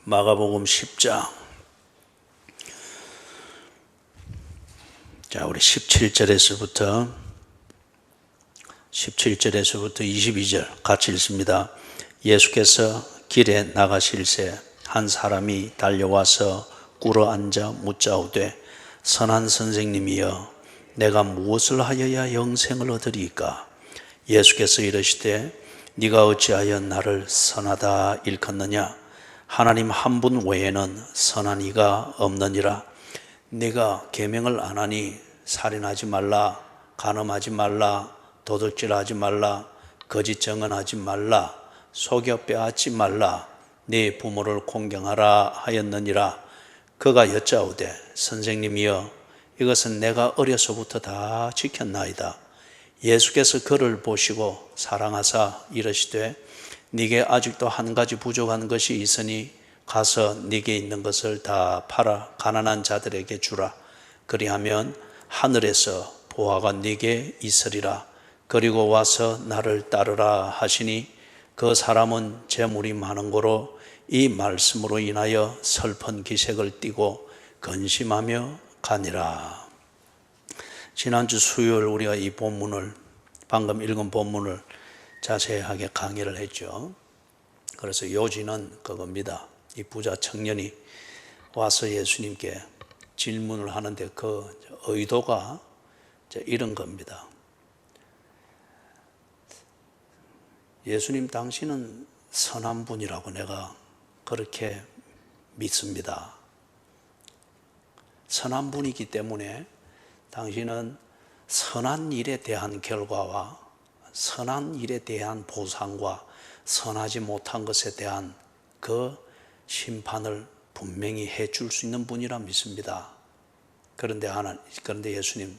마가복음 10장. 자, 우리 17절에서부터 22절 같이 읽습니다. 예수께서 길에 나가실새 한 사람이 달려와서 꿇어 앉아 묻자오되 선한 선생님이여 내가 무엇을 하여야 영생을 얻으리이까? 예수께서 이르시되 네가 어찌하여 나를 선하다 일컫느냐? 하나님 한 분 외에는 선한 이가 없느니라. 네가 계명을 안 하니 살인하지 말라, 간음하지 말라, 도둑질하지 말라, 거짓 증언하지 말라, 속여 빼앗지 말라, 네 부모를 공경하라 하였느니라. 그가 여짜오되 선생님이여 이것은 내가 어려서부터 다 지켰나이다. 예수께서 그를 보시고 사랑하사 이르시되 네게 아직도 한 가지 부족한 것이 있으니 가서 네게 있는 것을 다 팔아 가난한 자들에게 주라. 그리하면 하늘에서 보화가 네게 있으리라. 그리고 와서 나를 따르라 하시니 그 사람은 재물이 많은 고로 이 말씀으로 인하여 슬픈 기색을 띠고 근심하며 가니라. 지난주 수요일 우리가 이 본문을, 방금 읽은 본문을 자세하게 강의를 했죠. 그래서 요지는 그겁니다. 이 부자 청년이 와서 예수님께 질문을 하는데 그 의도가 이런 겁니다. 예수님 당신은 선한 분이라고 내가 그렇게 믿습니다. 선한 분이기 때문에 당신은 선한 일에 대한 결과와 선한 일에 대한 보상과 선하지 못한 것에 대한 그 심판을 분명히 해줄 수 있는 분이라 믿습니다. 그런데 예수님,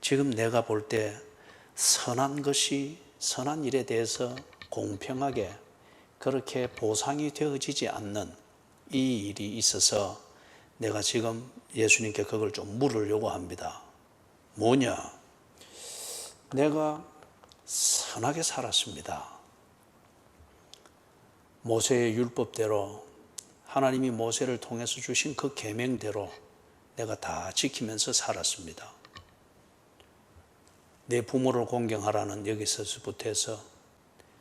지금 내가 볼 때 선한 것이, 선한 일에 대해서 공평하게 그렇게 보상이 되어지지 않는 이 일이 있어서 내가 지금 예수님께 그걸 좀 물으려고 합니다. 뭐냐? 내가 선하게 살았습니다. 모세의 율법대로 하나님이 모세를 통해서 주신 그 계명대로 내가 다 지키면서 살았습니다. 내 부모를 공경하라는 여기서부터 해서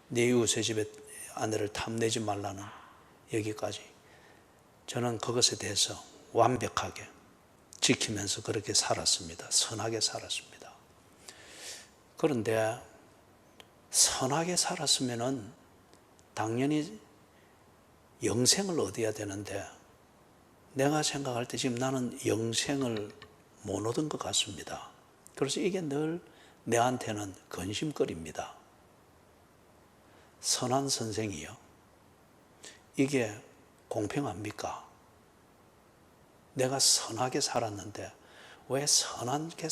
내 이웃의 집에 아내를 탐내지 말라는 여기까지 저는 그것에 대해서 완벽하게 지키면서 그렇게 살았습니다. 선하게 살았습니다. 그런데 선하게 살았으면은 당연히 영생을 얻어야 되는데 내가 생각할 때 지금 나는 영생을 못 얻은 것 같습니다. 그래서 이게 늘 내한테는 근심거리입니다. 선한 선생이요. 이게 공평합니까? 내가 선하게 살았는데 왜 선하게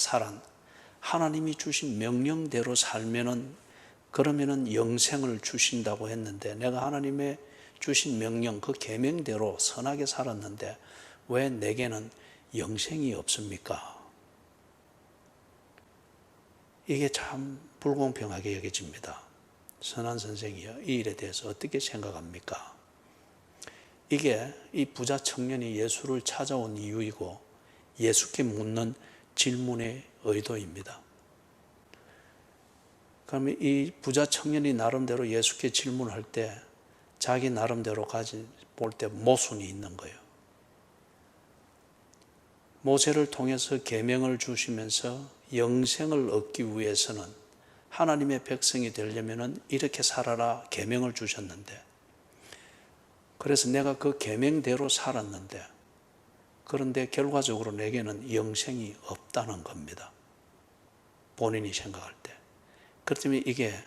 하나님이 주신 명령대로 살면은 그러면은 영생을 주신다고 했는데 내가 하나님의 주신 명령 그 계명대로 선하게 살았는데 왜 내게는 영생이 없습니까? 이게 참 불공평하게 여겨집니다. 선한 선생이요, 이 일에 대해서 어떻게 생각합니까? 이게 이 부자 청년이 예수를 찾아온 이유이고 예수께 묻는 질문의 의도입니다. 그러면 이 부자 청년이 나름대로 예수께 질문할 때 자기 나름대로 볼 때 모순이 있는 거예요. 모세를 통해서 계명을 주시면서 영생을 얻기 위해서는 하나님의 백성이 되려면 이렇게 살아라 계명을 주셨는데 그래서 내가 그 계명대로 살았는데 그런데 결과적으로 내게는 영생이 없다는 겁니다. 본인이 생각할 때. 그렇다면 이게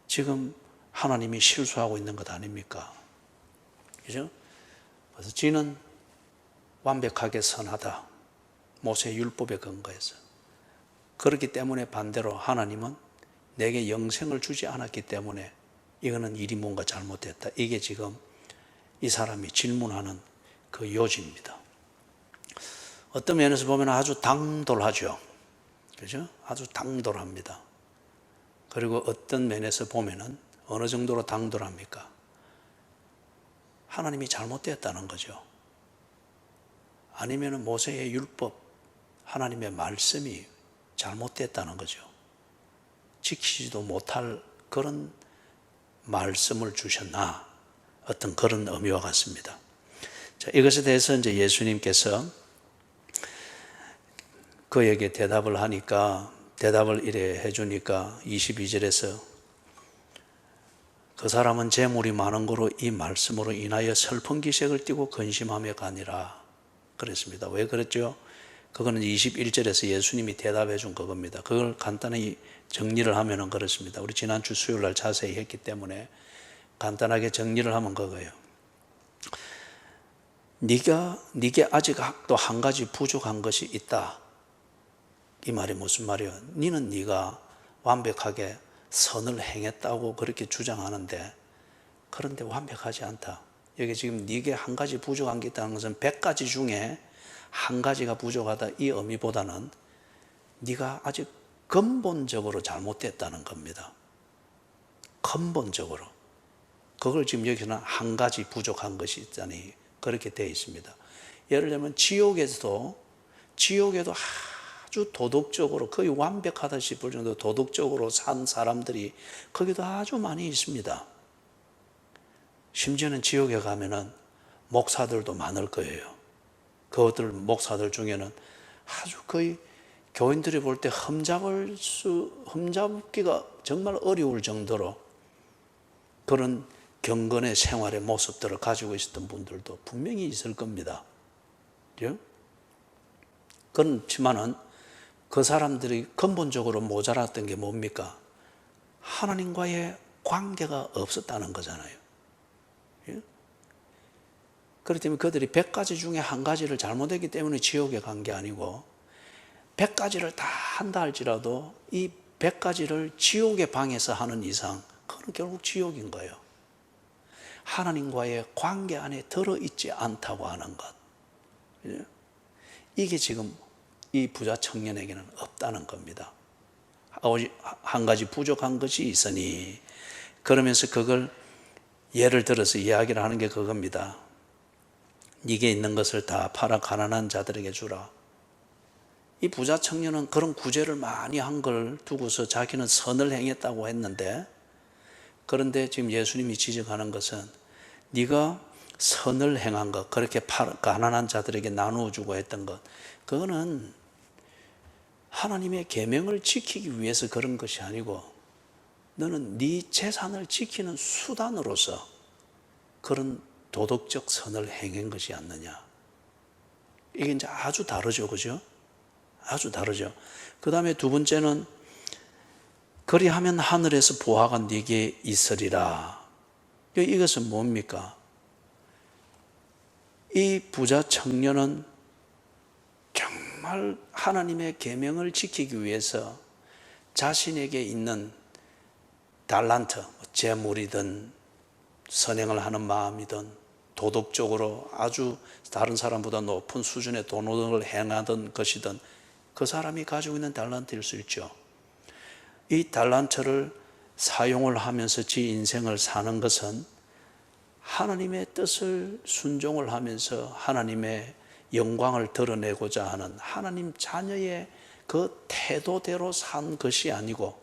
지금 하나님이 실수하고 있는 것 아닙니까? 그죠? 그래서 지는 완벽하게 선하다. 모세 율법에 근거해서. 그렇기 때문에 반대로 하나님은 내게 영생을 주지 않았기 때문에 이거는 일이 뭔가 잘못됐다. 이게 지금 이 사람이 질문하는 그 요지입니다. 어떤 면에서 보면 아주 당돌하죠. 그죠? 아주 당돌합니다. 그리고 어떤 면에서 보면은 어느 정도로 당돌합니까? 하나님이 잘못되었다는 거죠. 아니면 모세의 율법, 하나님의 말씀이 잘못됐다는 거죠. 지키지도 못할 그런 말씀을 주셨나? 어떤 그런 의미와 같습니다. 자, 이것에 대해서 이제 예수님께서 그에게 대답을 하니까, 대답을 이래 해주니까 22절에서 그 사람은 재물이 많은 거로 이 말씀으로 인하여 슬픈 기색을 띠고 근심하며 가니라 그랬습니다. 왜 그랬죠? 그거는 21절에서 예수님이 대답해 준 그겁니다. 그걸 간단히 정리를 하면은 그렇습니다. 우리 지난주 수요일 날 자세히 했기 때문에 간단하게 정리를 하면 그거예요. 네게 아직 또 한 가지 부족한 것이 있다. 이 말이 무슨 말이에요? 네가 완벽하게 선을 행했다고 그렇게 주장하는데, 그런데 완벽하지 않다. 여기 지금 네게 한 가지 부족한 게 있다는 것은 100가지 중에 한 가지가 부족하다, 이 의미보다는 네가 아직 근본적으로 잘못됐다는 겁니다. 근본적으로. 그걸 지금 여기서는 한 가지 부족한 것이 있다니 그렇게 되어 있습니다. 예를 들면 지옥에도 아주 도덕적으로 거의 완벽하다 싶을 정도로 도덕적으로 산 사람들이 거기도 아주 많이 있습니다. 심지어는 지옥에 가면은 목사들도 많을 거예요. 그것들 목사들 중에는 아주 거의 교인들이 볼 때 흠잡기가 정말 어려울 정도로 그런 경건의 생활의 모습들을 가지고 있었던 분들도 분명히 있을 겁니다. 그렇지만은 그 사람들이 근본적으로 모자랐던 게 뭡니까? 하나님과의 관계가 없었다는 거잖아요. 그렇기 때문에 그들이 100가지 중에 한 가지를 잘못했기 때문에 지옥에 간 게 아니고, 100가지를 다 한다 할지라도 이 100가지를 지옥의 방에서 하는 이상 그건 결국 지옥인 거예요. 하나님과의 관계 안에 들어있지 않다고 하는 것. 이게 지금 이 부자 청년에게는 없다는 겁니다. 한 가지 부족한 것이 있으니, 그러면서 그걸 예를 들어서 이야기를 하는 게 그겁니다. 네게 있는 것을 다 팔아 가난한 자들에게 주라. 이 부자 청년은 그런 구제를 많이 한 걸 두고서 자기는 선을 행했다고 했는데, 그런데 지금 예수님이 지적하는 것은 네가 선을 행한 것, 그렇게 가난한 자들에게 나누어 주고 했던 것, 그거는 하나님의 계명을 지키기 위해서 그런 것이 아니고, 너는 네 재산을 지키는 수단으로서 그런 도덕적 선을 행한 것이 않느냐. 이게 이제 아주 다르죠, 그죠? 아주 다르죠. 그 다음에 두 번째는 그리하면 하늘에서 보화가 네게 있으리라. 이것은 뭡니까? 이 부자 청년은 정말 하나님의 계명을 지키기 위해서 자신에게 있는 달란트, 재물이든 선행을 하는 마음이든 도덕적으로 아주 다른 사람보다 높은 수준의 도덕을 행하던 것이든 그 사람이 가지고 있는 달란트일 수 있죠. 이 달란트를 사용을 하면서 지 인생을 사는 것은 하나님의 뜻을 순종을 하면서 하나님의 영광을 드러내고자 하는 하나님 자녀의 그 태도대로 산 것이 아니고,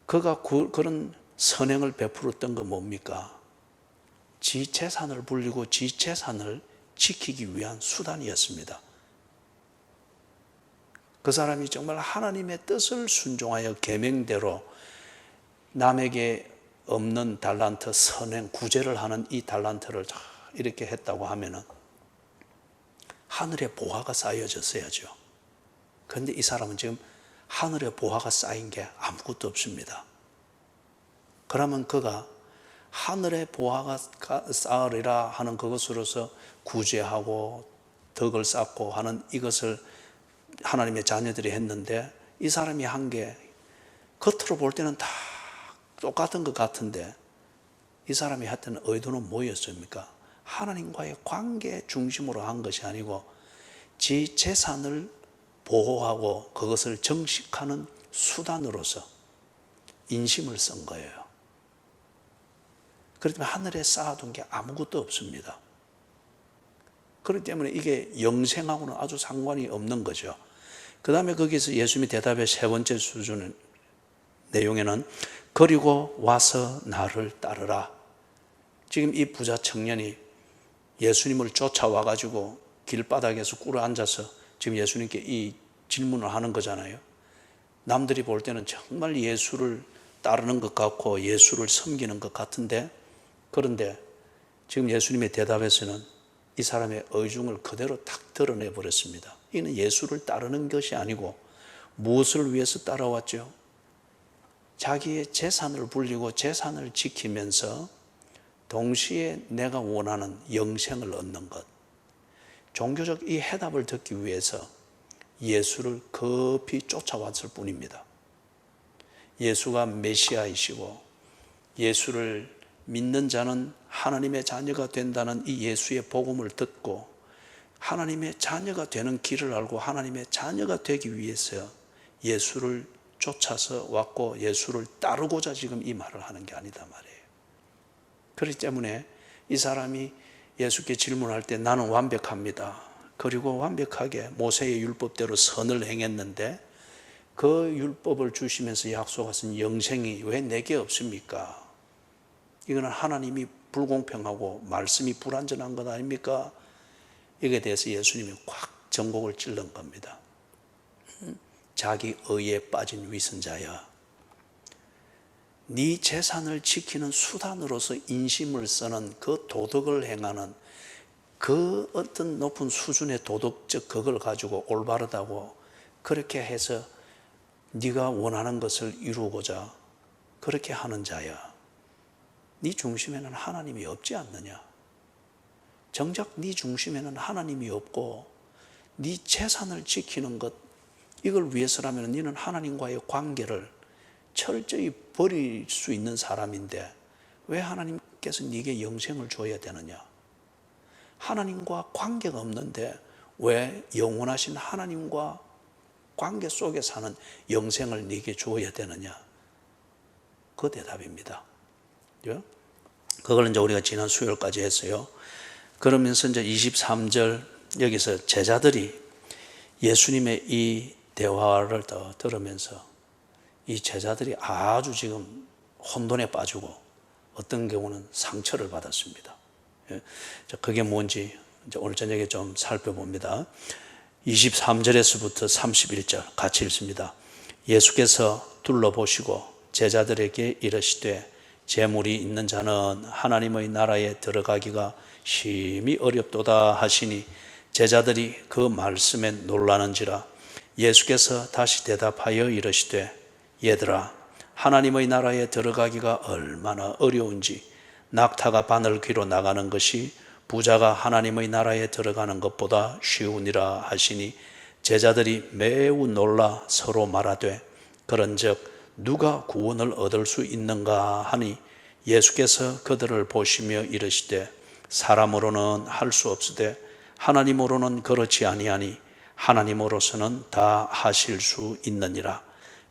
그가 그런 선행을 베풀었던 건 뭡니까? 지 재산을 불리고 지 재산을 지키기 위한 수단이었습니다. 그 사람이 정말 하나님의 뜻을 순종하여 계명대로 남에게 없는 달란트, 선행, 구제를 하는 이 달란트를 다 이렇게 했다고 하면은 하늘에 보화가 쌓여졌어야죠. 그런데 이 사람은 지금 하늘에 보화가 쌓인 게 아무것도 없습니다. 그러면 그가 하늘에 보화가 쌓으리라 하는 그것으로서 구제하고 덕을 쌓고 하는 이것을 하나님의 자녀들이 했는데, 이 사람이 한 게 겉으로 볼 때는 다 똑같은 것 같은데 이 사람이 했던 의도는 뭐였습니까? 하나님과의 관계 중심으로 한 것이 아니고 지 재산을 보호하고 그것을 정식하는 수단으로서 인심을 쓴 거예요. 그렇기 때문에 하늘에 쌓아둔 게 아무것도 없습니다. 그렇기 때문에 이게 영생하고는 아주 상관이 없는 거죠. 그 다음에 거기서 예수님이 대답의 세 번째 수준의 내용에는 그리고 와서 나를 따르라. 지금 이 부자 청년이 예수님을 쫓아와가지고 길바닥에서 꿇어 앉아서 지금 예수님께 이 질문을 하는 거잖아요. 남들이 볼 때는 정말 예수를 따르는 것 같고 예수를 섬기는 것 같은데, 그런데 지금 예수님의 대답에서는 이 사람의 의중을 그대로 탁 드러내 버렸습니다. 이는 예수를 따르는 것이 아니고 무엇을 위해서 따라왔죠? 자기의 재산을 불리고 재산을 지키면서 동시에 내가 원하는 영생을 얻는 것. 종교적 이 해답을 듣기 위해서 예수를 급히 쫓아왔을 뿐입니다. 예수가 메시아이시고 예수를 믿는 자는 하나님의 자녀가 된다는 이 예수의 복음을 듣고 하나님의 자녀가 되는 길을 알고 하나님의 자녀가 되기 위해서 예수를 쫓아서 왔고 예수를 따르고자 지금 이 말을 하는 게 아니다 말이에요. 그렇기 때문에 이 사람이 예수께 질문할 때 나는 완벽합니다. 그리고 완벽하게 모세의 율법대로 선을 행했는데 그 율법을 주시면서 약속하신 영생이 왜 내게 없습니까? 이거는 하나님이 불공평하고 말씀이 불완전한 것 아닙니까? 이에 대해서 예수님이 꽉 전곡을 찔른 겁니다. 자기 의에 빠진 위선자야, 네 재산을 지키는 수단으로서 인심을 쓰는 그 도덕을 행하는 그 어떤 높은 수준의 도덕적 그걸 가지고 올바르다고 그렇게 해서 네가 원하는 것을 이루고자 그렇게 하는 자야, 네 중심에는 하나님이 없지 않느냐? 정작 네 중심에는 하나님이 없고 네 재산을 지키는 것, 이걸 위해서라면 너는 하나님과의 관계를 철저히 버릴 수 있는 사람인데 왜 하나님께서 네게 영생을 줘야 되느냐? 하나님과 관계가 없는데 왜 영원하신 하나님과 관계 속에 사는 영생을 네게 줘야 되느냐? 그 대답입니다. 그걸 이제 우리가 지난 수요일까지 했어요. 그러면서 이제 23절 여기서 제자들이 예수님의 이 대화를 더 들으면서 이 제자들이 아주 지금 혼돈에 빠지고 어떤 경우는 상처를 받았습니다. 그게 뭔지 이제 오늘 저녁에 좀 살펴봅니다. 23절에서부터 31절 같이 읽습니다. 예수께서 둘러보시고 제자들에게 이르시되 재물이 있는 자는 하나님의 나라에 들어가기가 심히 어렵도다 하시니 제자들이 그 말씀에 놀라는지라. 예수께서 다시 대답하여 이르시되 얘들아, 하나님의 나라에 들어가기가 얼마나 어려운지 낙타가 바늘귀로 나가는 것이 부자가 하나님의 나라에 들어가는 것보다 쉬우니라 하시니 제자들이 매우 놀라 서로 말하되 그런즉 누가 구원을 얻을 수 있는가 하니 예수께서 그들을 보시며 이르시되 사람으로는 할 수 없으되 하나님으로는 그렇지 아니하니 하나님으로서는 다 하실 수 있느니라.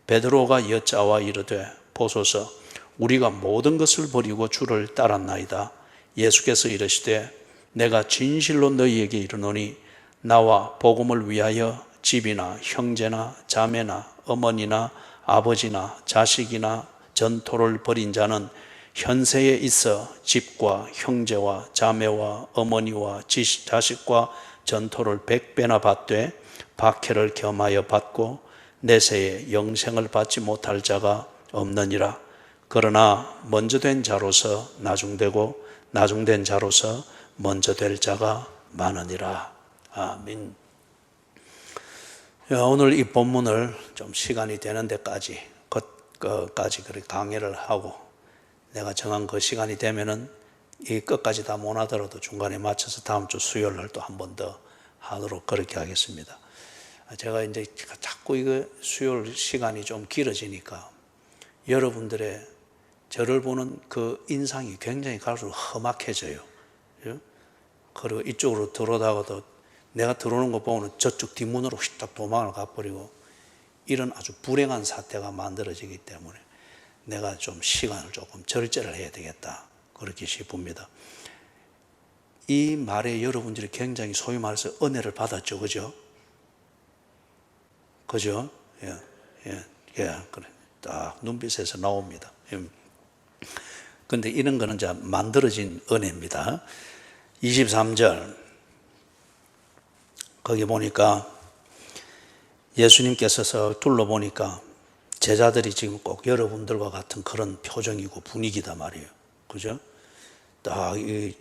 베드로가 여짜와 이르되 보소서 우리가 모든 것을 버리고 주를 따랐나이다. 예수께서 이르시되 내가 진실로 너희에게 이르노니 나와 복음을 위하여 집이나 형제나 자매나 어머니나 아버지나 자식이나 전토를 벌인 자는 현세에 있어 집과 형제와 자매와 어머니와 자식과 전토를 100배나 받되 박해를 겸하여 받고 내세에 영생을 받지 못할 자가 없느니라. 그러나 먼저 된 자로서 나중되고 나중된 자로서 먼저 될 자가 많으니라. 아멘. 오늘 이 본문을 좀 시간이 되는 데까지 끝까지 그렇게 강의를 하고 내가 정한 그 시간이 되면은 이 끝까지 다 못 하더라도 중간에 맞춰서 다음 주 수요일 날 또 한 번 더 하도록 그렇게 하겠습니다. 제가 이제 자꾸 이거 수요일 시간이 좀 길어지니까 여러분들의 저를 보는 그 인상이 굉장히 갈수록 험악해져요. 그리고 이쪽으로 들어오다가도 내가 들어오는 거 보면 저쪽 뒷문으로 휘딱 도망을 가버리고 이런 아주 불행한 사태가 만들어지기 때문에 내가 좀 시간을 조금 절제를 해야 되겠다. 그렇게 싶습니다. 이 말에 여러분들이 굉장히 소위 말해서 은혜를 받았죠, 그죠? 그죠? 예, 예, 예, 그래. 딱 눈빛에서 나옵니다. 그런데 이런 거는 이제 만들어진 은혜입니다. 23절 거기 보니까 예수님께서 둘러보니까 제자들이 지금 꼭 여러분들과 같은 그런 표정이고 분위기다 말이에요. 그죠? 딱 이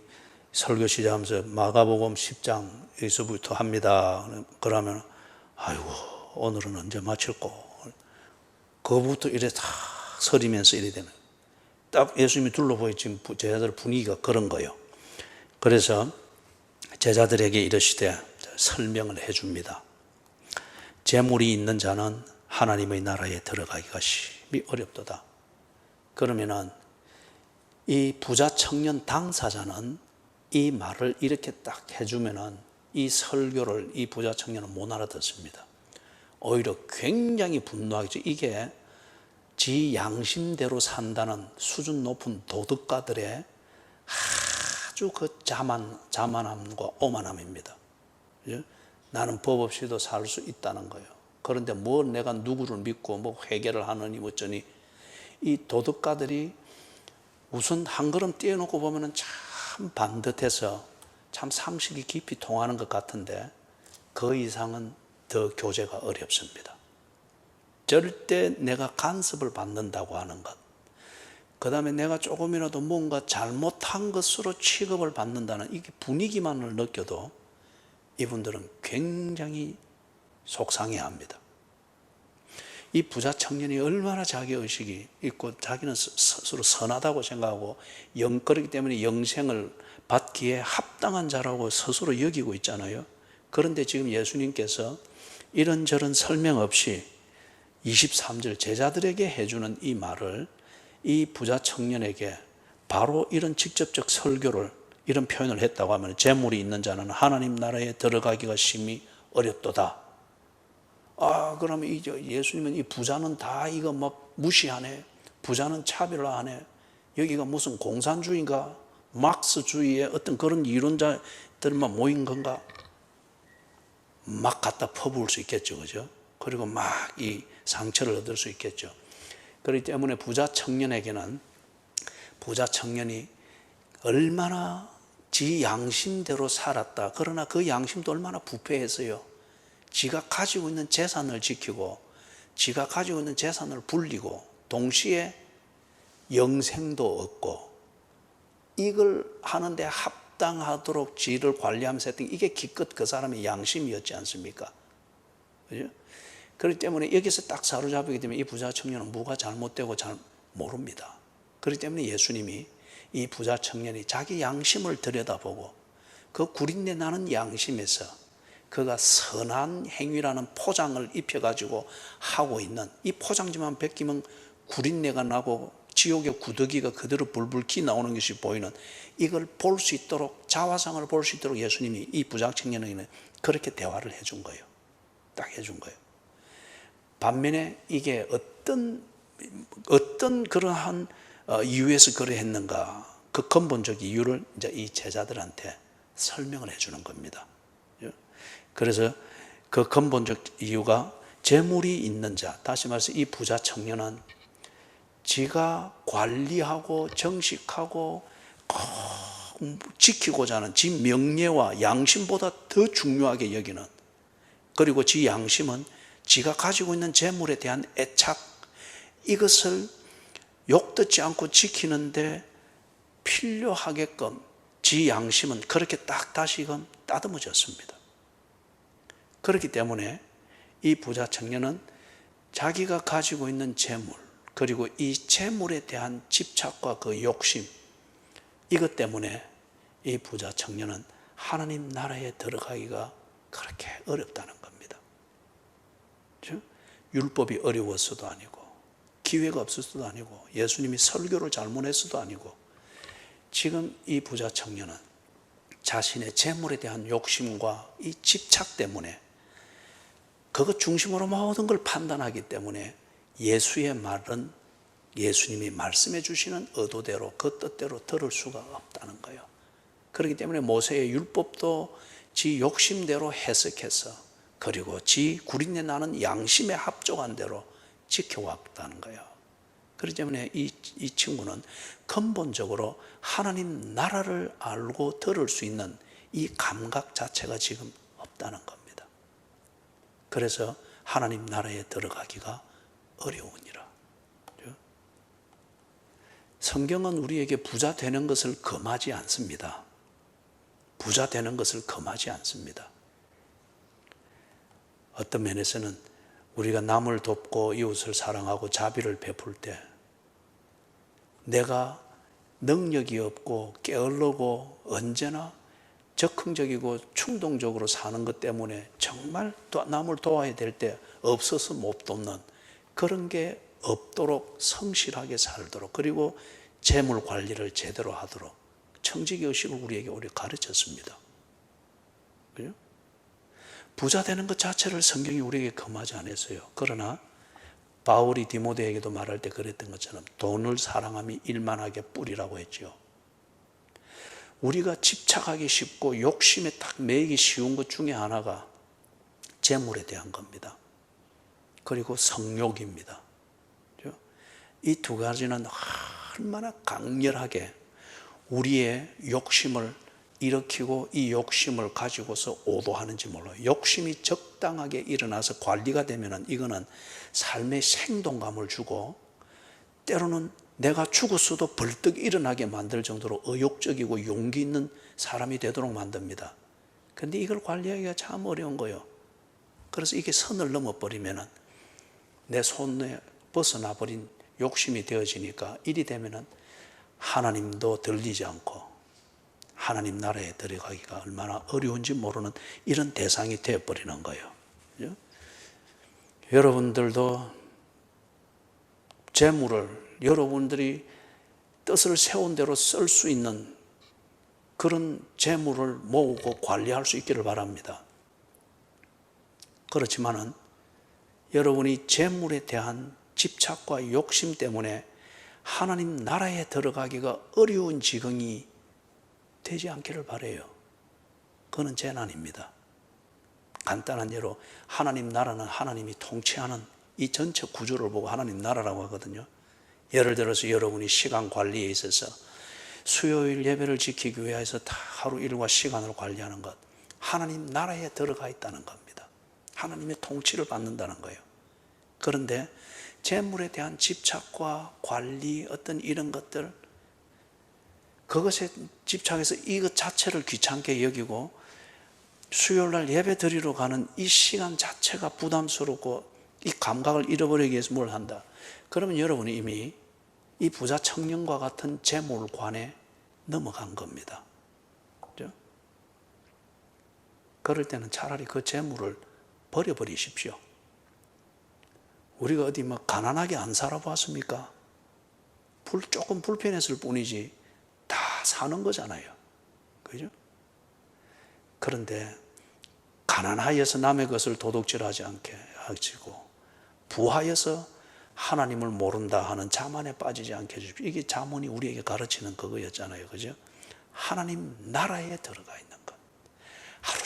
설교 시작하면서 마가복음 10장에서부터 합니다. 그러면 아이고 오늘은 언제 마칠고 그거부터 이래 다 서리면서 이래 되는 딱 예수님이 둘러보니 지금 제자들 분위기가 그런 거예요. 그래서 제자들에게 이르시되 설명을 해줍니다. 재물이 있는 자는 하나님의 나라에 들어가기가 심히 어렵도다. 그러면은 이 부자 청년 당사자는 이 말을 이렇게 딱 해주면은 이 설교를 이 부자 청년은 못 알아듣습니다. 오히려 굉장히 분노하겠죠. 이게 지 양심대로 산다는 수준 높은 도덕가들의 아주 그 자만함과 오만함입니다. 그죠? 나는 법 없이도 살 수 있다는 거예요. 그런데 뭐 내가 누구를 믿고 뭐 회개를 하느니 어쩌니 이 도덕가들이 우선 한 걸음 띄워놓고 보면은 참 반듯해서 참 상식이 깊이 통하는 것 같은데 그 이상은 더 교제가 어렵습니다. 절대 내가 간섭을 받는다고 하는 것, 그 다음에 내가 조금이라도 뭔가 잘못한 것으로 취급을 받는다는 이게 분위기만을 느껴도 이분들은 굉장히 속상해합니다. 이 부자 청년이 얼마나 자기의식이 있고 자기는 스스로 선하다고 생각하고 그렇기 때문에 영생을 받기에 합당한 자라고 스스로 여기고 있잖아요. 그런데 지금 예수님께서 이런저런 설명 없이 23절 제자들에게 해주는 이 말을 이 부자 청년에게 바로 이런 직접적 설교를 이런 표현을 했다고 하면 재물이 있는 자는 하나님 나라에 들어가기가 심히 어렵도다. 그러면 예수님은 이 부자는 다 이거 뭐 무시하네. 부자는 차별화하네. 여기가 무슨 공산주의인가? 막스주의의 어떤 그런 이론자들만 모인 건가? 막 갖다 퍼부을 수 있겠죠. 그죠? 그리고 막 이 상처를 얻을 수 있겠죠. 그렇기 때문에 부자 청년에게는 부자 청년이 얼마나 지 양심대로 살았다. 그러나 그 양심도 얼마나 부패했어요. 지가 가지고 있는 재산을 지키고 지가 가지고 있는 재산을 불리고 동시에 영생도 얻고 이걸 하는데 합당하도록 지를 관리하면서 했던 이게 기껏 그 사람의 양심이었지 않습니까? 그죠? 그렇기 때문에 여기서 딱 사로잡히게 되면 이 부자 청년은 뭐가 잘못되고 잘 모릅니다. 그렇기 때문에 예수님이 이 부자 청년이 자기 양심을 들여다보고 그 구린내 나는 양심에서 그가 선한 행위라는 포장을 입혀가지고 하고 있는 이 포장지만 벗기면 구린내가 나고 지옥의 구더기가 그대로 불불 나오는 것이 보이는 이걸 볼 수 있도록 자화상을 볼 수 있도록 예수님이 이 부자 청년에게는 그렇게 대화를 해준 거예요. 딱 해준 거예요. 반면에 이게 어떤 그러한 이유에서 그래 했는가 그 근본적 이유를 이제 이 제자들한테 설명을 해주는 겁니다. 그래서 그 근본적 이유가 재물이 있는 자, 다시 말해서 이 부자 청년은 지가 관리하고 정식하고 지키고자 하는 지 명예와 양심보다 더 중요하게 여기는, 그리고 지 양심은 지가 가지고 있는 재물에 대한 애착, 이것을 욕듣지 않고 지키는데 필요하게끔 지 양심은 그렇게 딱 다시금 따듬어졌습니다. 그렇기 때문에 이 부자 청년은 자기가 가지고 있는 재물, 그리고 이 재물에 대한 집착과 그 욕심, 이것 때문에 이 부자 청년은 하나님 나라에 들어가기가 그렇게 어렵다는 겁니다. 율법이 어려웠어도 아니고 기회가 없었어도 아니고 예수님이 설교를 잘못했어도 아니고, 지금 이 부자 청년은 자신의 재물에 대한 욕심과 이 집착 때문에 그것 중심으로 모든 걸 판단하기 때문에 예수의 말은 예수님이 말씀해 주시는 의도대로 그 뜻대로 들을 수가 없다는 거예요. 그렇기 때문에 모세의 율법도 지 욕심대로 해석해서 그리고 지 구린내 나는 양심에 합족한 대로 지켜왔다는 거예요. 그렇기 때문에 이 친구는 근본적으로 하나님 나라를 알고 들을 수 있는 이 감각 자체가 지금 없다는 겁니다. 그래서 하나님 나라에 들어가기가 어려우니라. 성경은 우리에게 부자 되는 것을 금하지 않습니다. 부자 되는 것을 금하지 않습니다. 어떤 면에서는 우리가 남을 돕고 이웃을 사랑하고 자비를 베풀 때 내가 능력이 없고 게을르고 언제나 적극적이고 충동적으로 사는 것 때문에 정말 남을 도와야 될 때 없어서 못 돕는 그런 게 없도록 성실하게 살도록 그리고 재물 관리를 제대로 하도록 청지기 의식을 우리에게 오래 가르쳤습니다. 그죠? 부자 되는 것 자체를 성경이 우리에게 금하지 않았어요. 그러나 바울이 디모데에게도 말할 때 그랬던 것처럼 돈을 사랑함이 일만하게 뿌리라고 했죠. 우리가 집착하기 쉽고 욕심에 딱 매이기 쉬운 것 중에 하나가 재물에 대한 겁니다. 그리고 성욕입니다. 이 두 가지는 얼마나 강렬하게 우리의 욕심을 일으키고 이 욕심을 가지고서 오도하는지 몰라요. 욕심이 적당하게 일어나서 관리가 되면은 이거는 삶의 생동감을 주고 때로는 내가 죽었어도 벌떡 일어나게 만들 정도로 의욕적이고 용기 있는 사람이 되도록 만듭니다. 그런데 이걸 관리하기가 참 어려운 거예요. 그래서 이게 선을 넘어버리면은 내 손에 벗어나 버린 욕심이 되어지니까 이리 되면은 하나님도 들리지 않고 하나님 나라에 들어가기가 얼마나 어려운지 모르는 이런 대상이 되어버리는 거예요. 그죠? 여러분들도 재물을 여러분들이 뜻을 세운 대로 쓸 수 있는 그런 재물을 모으고 관리할 수 있기를 바랍니다. 그렇지만은 여러분이 재물에 대한 집착과 욕심 때문에 하나님 나라에 들어가기가 어려운 지경이 되지 않기를 바라요. 그건 재난입니다. 간단한 예로 하나님 나라는 하나님이 통치하는 이 전체 구조를 보고 하나님 나라라고 하거든요. 예를 들어서 여러분이 시간 관리에 있어서 수요일 예배를 지키기 위해서 다 하루 일과 시간을 관리하는 것, 하나님 나라에 들어가 있다는 겁니다. 하나님의 통치를 받는다는 거예요. 그런데 재물에 대한 집착과 관리 어떤 이런 것들, 그것에 집착해서 이것 자체를 귀찮게 여기고 수요일날 예배 드리러 가는 이 시간 자체가 부담스럽고 이 감각을 잃어버리기 위해서 뭘 한다. 그러면 여러분이 이미 이 부자 청년과 같은 재물관에 넘어간 겁니다. 그렇죠? 그럴 때는 차라리 그 재물을 버려버리십시오. 우리가 어디 가난하게 안 살아봤습니까? 조금 불편했을 뿐이지 다 사는 거잖아요. 그죠? 그런데 가난하여서 남의 것을 도둑질하지 않게 하시고 부하여서 하나님을 모른다 하는 자만에 빠지지 않게 해주십시오. 이게 자문이 우리에게 가르치는 그거였잖아요. 그죠? 하나님 나라에 들어가 있는 것. 하루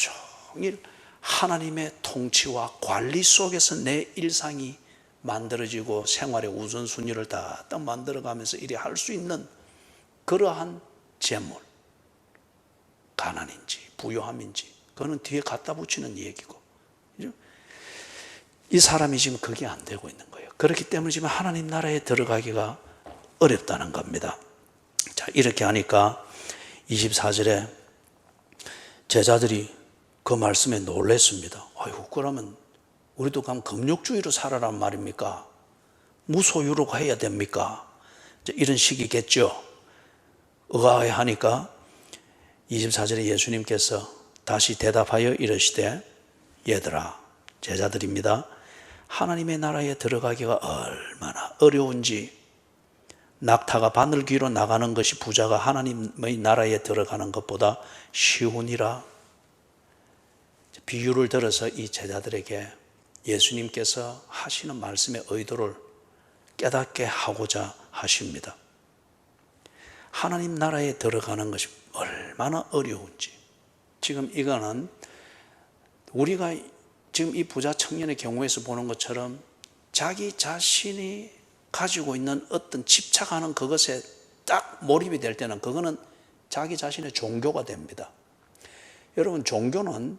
종일 하나님의 통치와 관리 속에서 내 일상이 만들어지고 생활의 우선순위를 다 만들어가면서 이래 할 수 있는 그러한 재물, 가난인지 부요함인지 그거는 뒤에 갖다 붙이는 얘기고, 그죠? 이 사람이 지금 그게 안 되고 있는 거예요. 그렇기 때문에 지금 하나님 나라에 들어가기가 어렵다는 겁니다. 자, 이렇게 하니까 24절에 제자들이 그 말씀에 놀랐습니다. 아이고, 그러면 우리도 그럼 금욕주의로 살아란 말입니까? 무소유로 해야 됩니까? 이런 식이겠죠. 의아해하니까 24절에 예수님께서 다시 대답하여 이르시되, 얘들아, 제자들입니다. 하나님의 나라에 들어가기가 얼마나 어려운지, 낙타가 바늘귀로 나가는 것이 부자가 하나님의 나라에 들어가는 것보다 쉬우니라. 비유를 들어서 이 제자들에게 예수님께서 하시는 말씀의 의도를 깨닫게 하고자 하십니다. 하나님 나라에 들어가는 것이 얼마나 어려운지. 지금 이거는 우리가 지금 이 부자 청년의 경우에서 보는 것처럼 자기 자신이 가지고 있는 어떤 집착하는 그것에 딱 몰입이 될 때는 그거는 자기 자신의 종교가 됩니다. 여러분, 종교는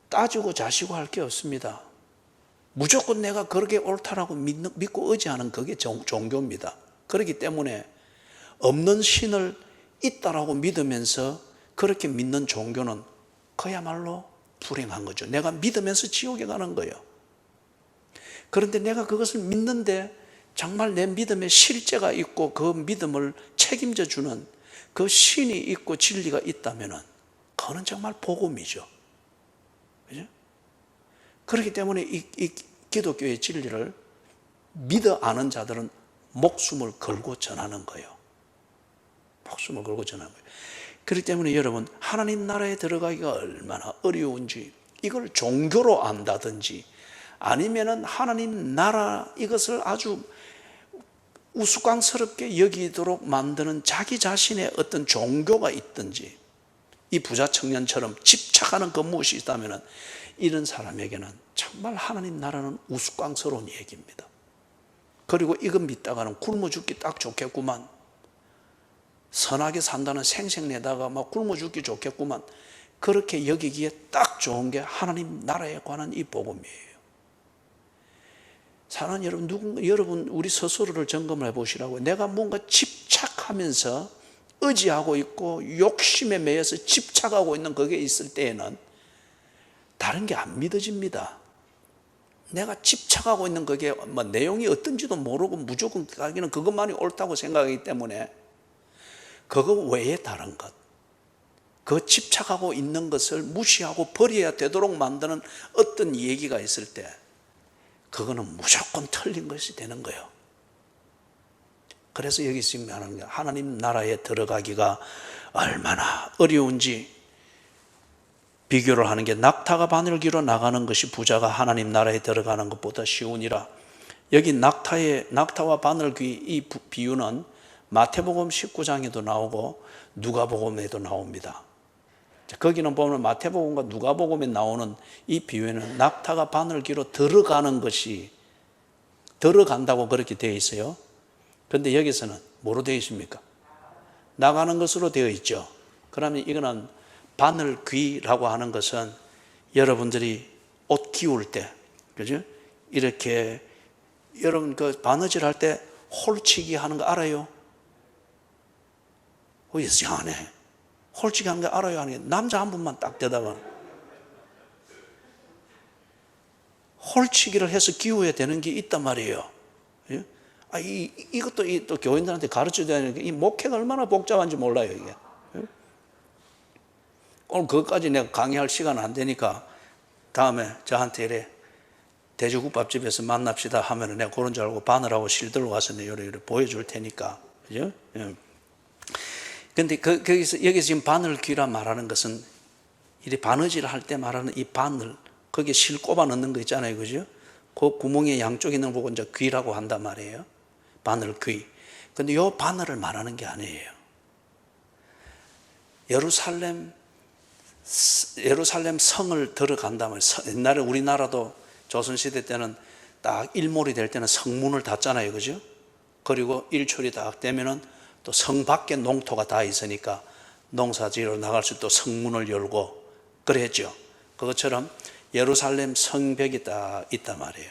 따지고 자시고 할 게 없습니다. 무조건 내가 그렇게 옳다라고 믿고 의지하는 그게 종교입니다. 그렇기 때문에 없는 신을 있다라고 믿으면서 그렇게 믿는 종교는 그야말로 불행한 거죠. 내가 믿으면서 지옥에 가는 거예요. 그런데 내가 그것을 믿는데 정말 내 믿음에 실제가 있고 그 믿음을 책임져 주는 그 신이 있고 진리가 있다면 그거는 정말 복음이죠. 그죠? 그렇기 때문에 이 기독교의 진리를 믿어 아는 자들은 목숨을 걸고 전하는 거예요. 목숨을 걸고 전하는 거예요. 그렇기 때문에 여러분, 하나님 나라에 들어가기가 얼마나 어려운지, 이걸 종교로 안다든지 아니면은 하나님 나라 이것을 아주 우스꽝스럽게 여기도록 만드는 자기 자신의 어떤 종교가 있든지, 이 부자 청년처럼 집착하는 그 무엇이 있다면 이런 사람에게는 정말 하나님 나라는 우스꽝스러운 얘기입니다. 그리고 이거 믿다가는 굶어 죽기 딱 좋겠구만, 선하게 산다는 생색내다가 막 굶어 죽기 좋겠구만, 그렇게 여기기에 딱 좋은 게 하나님 나라에 관한 이 복음이에요. 사랑하는 여러분, 우리 스스로를 점검을 해보시라고요. 내가 뭔가 집착하면서 의지하고 있고 욕심에 매여서 집착하고 있는 그게 있을 때에는 다른 게 안 믿어집니다. 내가 집착하고 있는 그게 뭐 내용이 어떤지도 모르고 무조건 자기는 그것만이 옳다고 생각하기 때문에 그거 외에 다른 것, 그 집착하고 있는 것을 무시하고 버려야 되도록 만드는 어떤 얘기가 있을 때 그거는 무조건 틀린 것이 되는 거예요. 그래서 여기 지금 하는 게 하나님 나라에 들어가기가 얼마나 어려운지 비교를 하는 게, 낙타가 바늘귀로 나가는 것이 부자가 하나님 나라에 들어가는 것보다 쉬우니라. 여기 낙타와 바늘귀 이 비유는 마태복음 19장에도 나오고 누가복음에도 나옵니다. 거기는 보면 마태복음과 누가복음에 나오는 이 비유에는 낙타가 바늘귀로 들어가는 것이 들어간다고 그렇게 되어 있어요. 그런데 여기서는 뭐로 되어 있습니까? 나가는 것으로 되어 있죠. 그러면 이거는 바늘귀라고 하는 것은 여러분들이 옷 기울 때, 그죠? 이렇게 여러분 그 바느질 할 때 홀치기 하는 거 알아요? 이상하네. 홀치기 하는 거 알아요? 하는 게 남자 한 분만 딱 대다가 홀치기를 해서 기워야 되는 게 있단 말이에요. 이것도 또 교인들한테 가르쳐야 되는 게, 이 목회가 얼마나 복잡한지 몰라요, 이게. 오늘 그것까지 내가 강의할 시간 안 되니까 다음에 저한테 이래 돼지국밥집에서 만납시다 하면은 내가 그런 줄 알고 바늘하고 실 들고 가서 내가 이래 보여줄 테니까. 그죠? 근데 여기서 지금 바늘귀라 말하는 것은 이 바느질 할 때 말하는 이 바늘, 거기에 실 꼽아 넣는 거 있잖아요. 그죠? 그 구멍의 양쪽에 있는 거 보고 이제 귀라고 한단 말이에요. 바늘귀. 근데 이 바늘을 말하는 게 아니에요. 예루살렘 성을 들어간다면, 옛날에 우리나라도 조선시대 때는 딱 일몰이 될 때는 성문을 닫잖아요. 그죠? 그리고 일출이 딱 되면은 또 성 밖에 농토가 다 있으니까 농사지으러 나갈 수 또 성문을 열고 그랬죠. 그것처럼 예루살렘 성벽이 딱 있단 말이에요.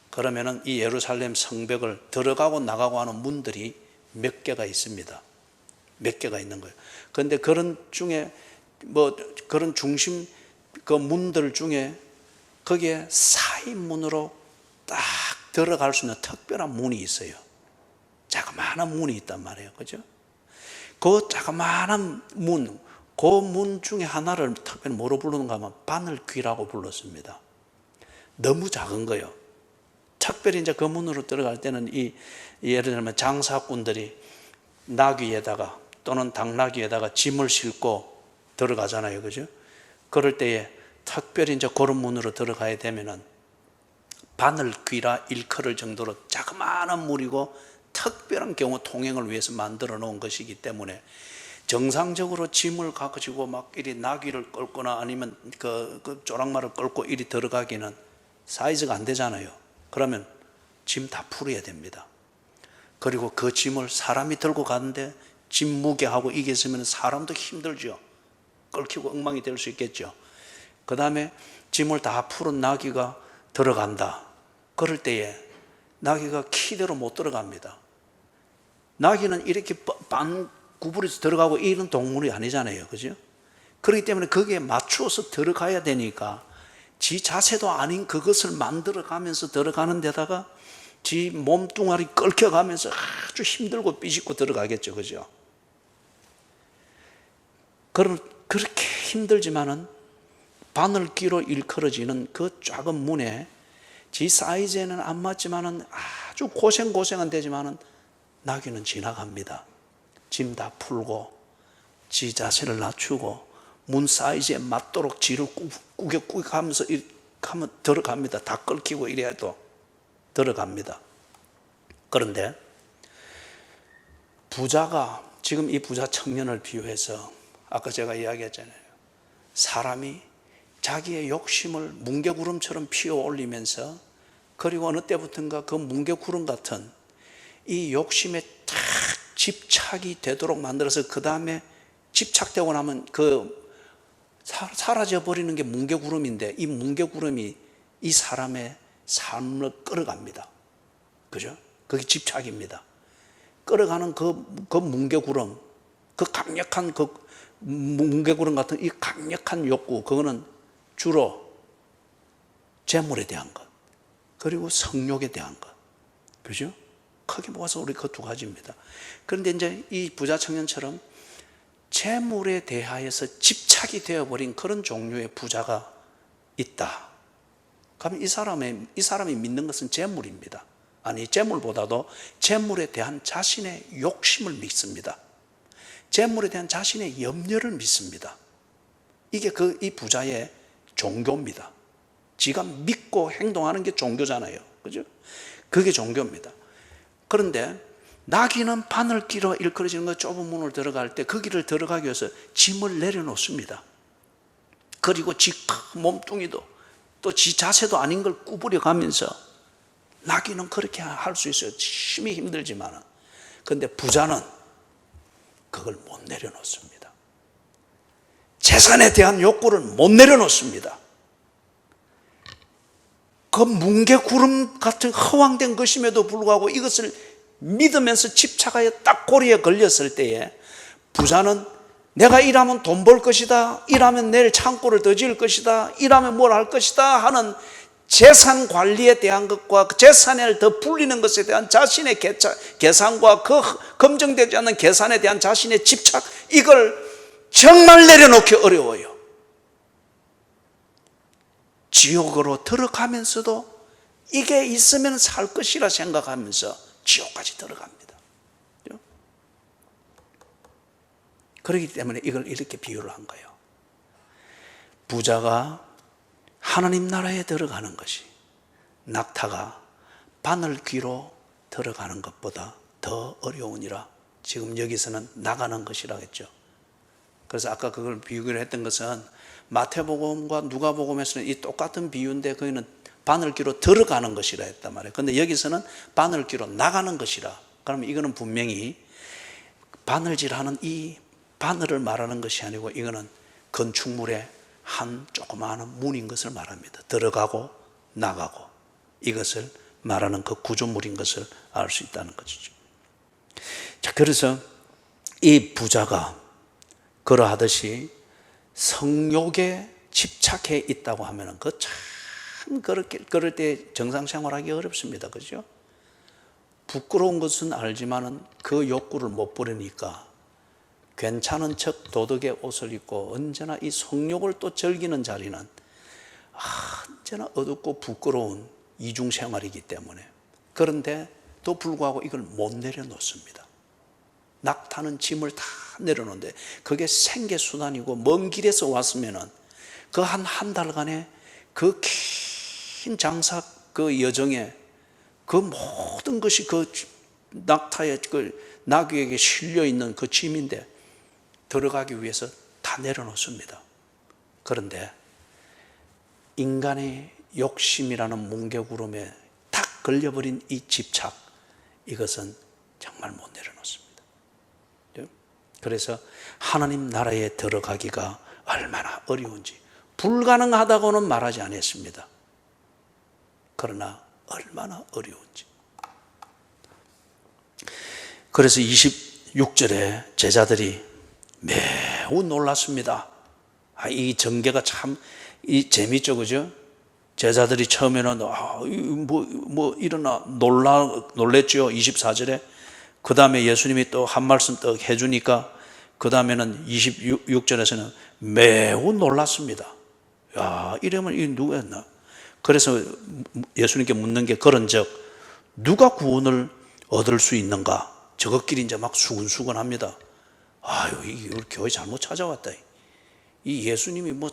그러면은 이 예루살렘 성벽을 들어가고 나가고 하는 문들이 몇 개가 있습니다. 몇 개가 있는 거예요. 그런데 그런 중에 그런 중심 그 문들 중에 거기에 사이문으로 딱 들어갈 수 있는 특별한 문이 있어요. 자그마한 문이 있단 말이에요. 그죠? 그 자그마한 문, 그 문 중에 하나를 특별히 뭐로 부르는가 하면 바늘귀라고 불렀습니다. 너무 작은 거예요. 특별히 이제 그 문으로 들어갈 때는 예를 들면 장사꾼들이 나귀에다가 또는 당나귀에다가 짐을 싣고 들어가잖아요. 그죠? 그럴 때에 특별히 이제 그런 문으로 들어가야 되면은 바늘귀라 일컬을 정도로 자그마한 물이고 특별한 경우 통행을 위해서 만들어 놓은 것이기 때문에 정상적으로 짐을 가지고 막 이리 나귀를 끌거나 아니면 그 조랑말을 끌고 이리 들어가기는 사이즈가 안 되잖아요. 그러면 짐 다 풀어야 됩니다. 그리고 그 짐을 사람이 들고 가는데 짐 무게하고 이게 있으면 사람도 힘들죠. 끌키고 엉망이 될 수 있겠죠. 그 다음에 짐을 다 풀은 나귀가 들어간다. 그럴 때에 나귀가 키대로 못 들어갑니다. 나귀는 이렇게 반 구부려서 들어가고 이런 동물이 아니잖아요. 그죠? 그렇기 때문에 거기에 맞추어서 들어가야 되니까 지 자세도 아닌 그것을 만들어 가면서 들어가는 데다가 지 몸뚱아리 끌켜가면서 아주 힘들고 삐집고 들어가겠죠. 그죠? 그렇게 힘들지만은 바늘귀로 일컬어지는 그 작은 문에 지 사이즈에는 안 맞지만은 아주 고생은 되지만은 나귀는 지나갑니다. 짐 다 풀고 지 자세를 낮추고 문 사이즈에 맞도록 지를 꾸겨 하면서 하면 들어갑니다. 다 끌키고 이래도 들어갑니다. 그런데 부자가 지금 이 부자 청년을 비유해서 아까 제가 이야기했잖아요. 사람이 자기의 욕심을 뭉게구름처럼 피워 올리면서 그리고 어느 때부턴가 그 뭉게구름 같은 이 욕심에 탁 집착이 되도록 만들어서 그 다음에 집착되고 나면 사라져 버리는 게 뭉게구름인데 이 뭉게구름이 이 사람의 삶을 끌어갑니다. 그죠? 그게 집착입니다. 끌어가는 그 뭉게구름, 그 강력한 그 뭉게구름 같은 이 강력한 욕구, 그거는 주로 재물에 대한 것, 그리고 성욕에 대한 것. 그죠? 크게 모아서 우리 그 두 가지입니다. 그런데 이제 이 부자 청년처럼 재물에 대하여서 집착이 되어버린 그런 종류의 부자가 있다. 그러면 이 사람이 믿는 것은 재물입니다. 아니, 재물보다도 재물에 대한 자신의 욕심을 믿습니다. 재물에 대한 자신의 염려를 믿습니다. 이게 이 부자의 종교입니다. 지가 믿고 행동하는 게 종교잖아요. 그죠? 그게 종교입니다. 그런데 나귀는 바늘귀로 일컬어지는 그 좁은 문을 들어갈 때 그 길을 들어가기 위해서 짐을 내려놓습니다. 그리고 지 몸뚱이도 또 지 자세도 아닌 걸 구부려 가면서 나귀는 그렇게 할 수 있어요. 심히 힘들지만. 그런데 부자는 그걸 못 내려놓습니다. 재산에 대한 욕구를 못 내려놓습니다. 그 뭉게구름 같은 허황된 것임에도 불구하고 이것을 믿으면서 집착하여 딱 고리에 걸렸을 때에 부자는 내가 일하면 돈 벌 것이다, 일하면 내일 창고를 더 지을 것이다, 일하면 뭘 할 것이다 하는 재산 관리에 대한 것과 재산을 더 불리는 것에 대한 자신의 계산과 그 검증되지 않는 계산에 대한 자신의 집착, 이걸 정말 내려놓기 어려워요. 지옥으로 들어가면서도 이게 있으면 살 것이라 생각하면서 지옥까지 들어갑니다. 그렇기 때문에 이걸 이렇게 비유를 한 거예요. 부자가 하나님 나라에 들어가는 것이 낙타가 바늘귀로 들어가는 것보다 더 어려우니라. 지금 여기서는 나가는 것이라 했죠. 그래서 아까 그걸 비유를 했던 것은 마태복음과 누가복음에서는 이 똑같은 비유인데 거기는 바늘귀로 들어가는 것이라 했단 말이에요. 그런데 여기서는 바늘귀로 나가는 것이라. 그러면 이거는 분명히 바늘질하는 이 바늘을 말하는 것이 아니고 이거는 건축물의 한 조그마한 문인 것을 말합니다. 들어가고 나가고 이것을 말하는 그 구조물인 것을 알 수 있다는 것이죠. 자, 그래서 이 부자가 그러하듯이 성욕에 집착해 있다고 하면은 그 참 그럴 때 정상 생활하기 어렵습니다. 그죠? 부끄러운 것은 알지만은 그 욕구를 못 버리니까 괜찮은 척 도덕의 옷을 입고 언제나 이 성욕을 또 즐기는 자리는 언제나 어둡고 부끄러운 이중 생활이기 때문에, 그런데 또 불구하고 이걸 못 내려놓습니다. 낙타는 짐을 다 내려놓는데 그게 생계수단이고 먼 길에서 왔으면은 그 한 달간의 그 긴 장사 그 여정에 그 모든 것이 그 낙타의 그 나귀에게 실려 있는 그 짐인데 들어가기 위해서 다 내려놓습니다. 그런데 인간의 욕심이라는 뭉게구름에 탁 걸려버린 이 집착, 이것은 정말 못 내려놓습니다. 그래서 하나님 나라에 들어가기가 얼마나 어려운지, 불가능하다고는 말하지 않았습니다. 그러나 얼마나 어려운지. 그래서 26절에 제자들이 매우 놀랐습니다. 이 전개가 참 재밌죠, 그죠? 제자들이 처음에는 일어나 놀랬죠. 24절에. 그 다음에 예수님이 또 한 말씀 또 해주니까 그 다음에는 26절에서는 매우 놀랐습니다. 야, 이러면 이 누구였나? 그래서 예수님께 묻는 게 그런즉 누가 구원을 얻을 수 있는가? 저것끼리 이제 막 수근수근합니다. 아유, 우리 교회 잘못 찾아왔다. 이 예수님이 뭐